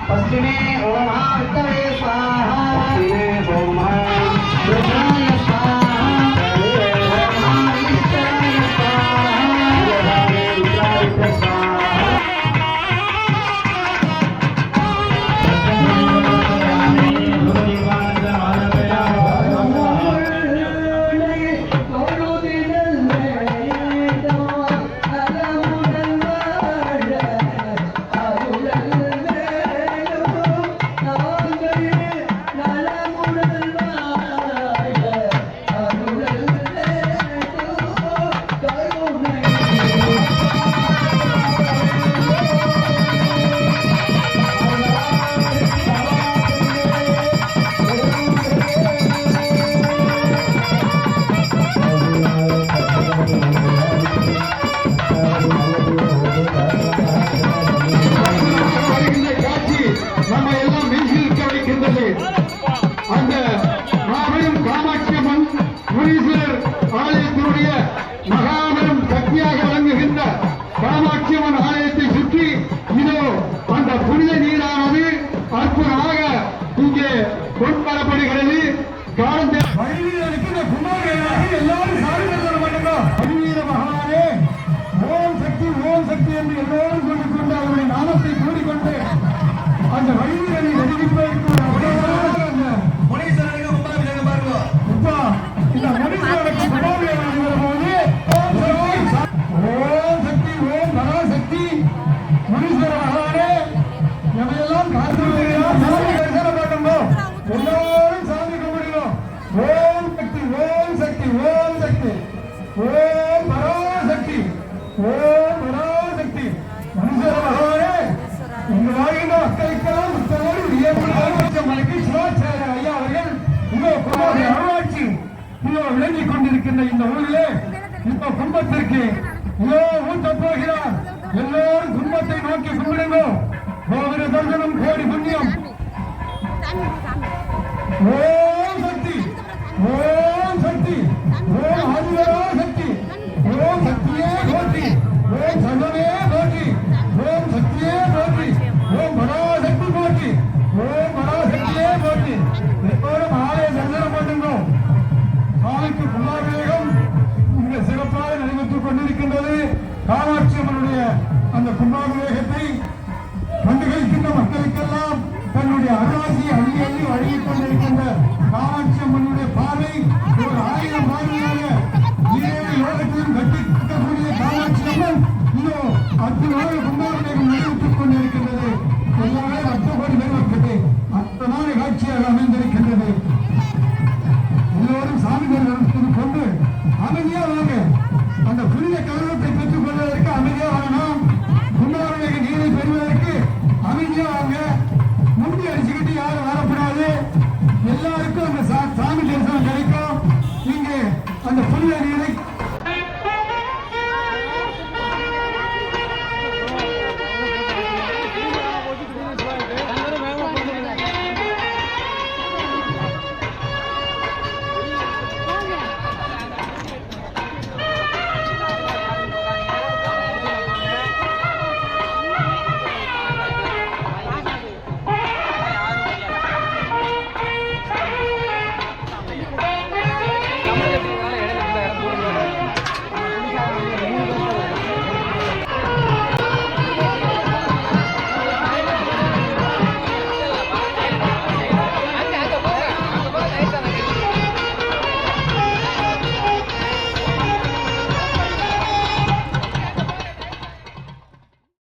पश्चिमे ओम उत्तरे स्वाहा दक्षिणे ओम ब्रह्माय स्वाहा ओम ईश्वराय स्वाहा रुद्राय स्वाहा விளங்கிக் கொண்டிருக்கின்ற இந்த ஊரிலே இந்த கும்பத்திற்கு ஊட்ட போகிறார். எல்லோரும் கும்பத்தை நோக்கி கும்பிடுங்க. கோவிர தர்சனம் கோடி புண்ணியம். ஓம் சக்தி, ஓம் சக்தி, ஓம் ஆதிவரா சக்தி, ஓம் சக்தியே போற்றி, ஓம் சர்வமே போற்றி, ஓம் சக்தியே போற்றி, ஓம் பராசக்தி போற்றி, ஓம் பராசக்தியே போற்றி. எல்லோரும் ஆலய தரிசனம் பண்ணுங்க. சாமிக்கு கும்பாபிஷேகம் மிக சிறப்பாக நடைபெற்றுக் கொண்டிருக்கின்றது. காமாட்சி அம்மனுடைய அந்த கும்பாபிஷேகத்தை கண்டுகளிக்கின்ற மக்களுக்கெல்லாம் தன்னுடைய அருளாசி அள்ளி அள்ளி வழங்கிக் கொண்டிருக்கின்ற காமாட்சி அம்மனுடைய பார்வை ஒரு 1000 பார்வையாக 7 யோகத்திலும் கட்டிக்கூடிய காமாட்சி அம்மன் இதோ அற்புதமாக கும்பாபிஷேகம் நடைபெற்றுக் கொண்டிருக்கின்றது. எல்லாமே 10 கோடி பேர் மக்களே அற்புதமான காட்சியாக அமைந்திருக்கின்றது. எல்லோரும் சாமி கொண்டு அமைதியா வாங்க. அந்த புனித கருணை